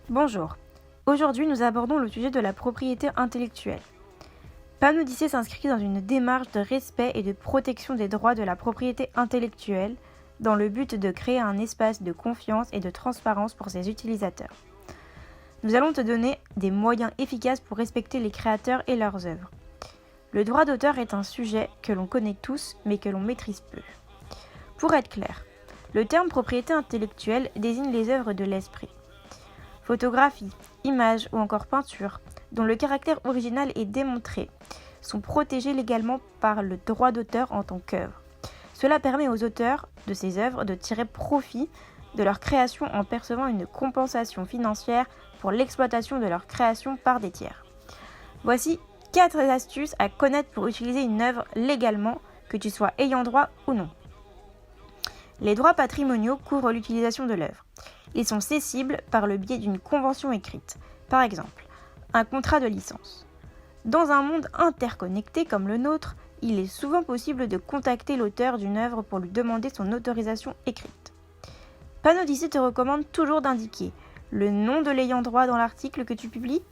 Bonjour, aujourd'hui nous abordons le sujet de la propriété intellectuelle. Panodicée s'inscrit dans une démarche de respect et de protection des droits de la propriété intellectuelle dans le but de créer un espace de confiance et de transparence pour ses utilisateurs. Nous allons te donner des moyens efficaces pour respecter les créateurs et leurs œuvres. Le droit d'auteur est un sujet que l'on connaît tous mais que l'on maîtrise peu. Pour être clair, le terme propriété intellectuelle désigne les œuvres de l'esprit. Photographie, images ou encore peinture, dont le caractère original est démontré, sont protégés légalement par le droit d'auteur en tant qu'œuvre. Cela permet aux auteurs de ces œuvres de tirer profit de leur création en percevant une compensation financière pour l'exploitation de leur création par des tiers. Voici 4 astuces à connaître pour utiliser une œuvre légalement, que tu sois ayant droit ou non. Les droits patrimoniaux couvrent l'utilisation de l'œuvre. Ils sont cessibles par le biais d'une convention écrite, par exemple, un contrat de licence. Dans un monde interconnecté comme le nôtre, il est souvent possible de contacter l'auteur d'une œuvre pour lui demander son autorisation écrite. Panodicée te recommande toujours d'indiquer le nom de l'ayant droit dans l'article que tu publies,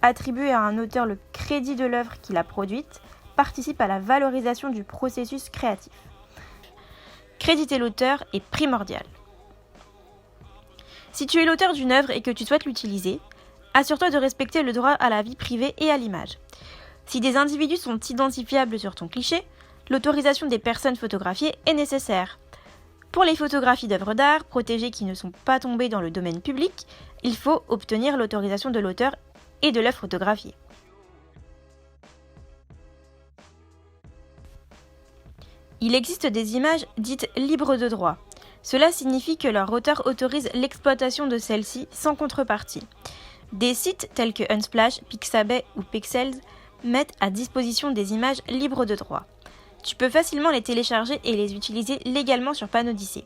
attribuer à un auteur le crédit de l'œuvre qu'il a produite, participe à la valorisation du processus créatif. Créditer l'auteur est primordial. Si tu es l'auteur d'une œuvre et que tu souhaites l'utiliser, assure-toi de respecter le droit à la vie privée et à l'image. Si des individus sont identifiables sur ton cliché, l'autorisation des personnes photographiées est nécessaire. Pour les photographies d'œuvres d'art protégées qui ne sont pas tombées dans le domaine public, il faut obtenir l'autorisation de l'auteur et de l'œuvre photographiée. Il existe des images dites libres de droit. Cela signifie que leur auteur autorise l'exploitation de celles-ci sans contrepartie. Des sites tels que Unsplash, Pixabay ou Pexels mettent à disposition des images libres de droit. Tu peux facilement les télécharger et les utiliser légalement sur Panodicée.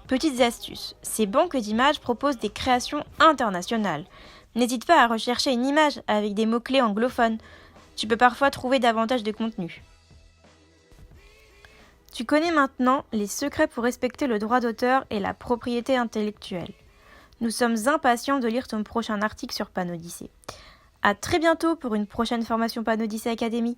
Petites astuces, ces banques d'images proposent des créations internationales. N'hésite pas à rechercher une image avec des mots-clés anglophones. Tu peux parfois trouver davantage de contenu. Tu connais maintenant les secrets pour respecter le droit d'auteur et la propriété intellectuelle. Nous sommes impatients de lire ton prochain article sur Panodicée. À très bientôt pour une prochaine formation Panodicée Academy.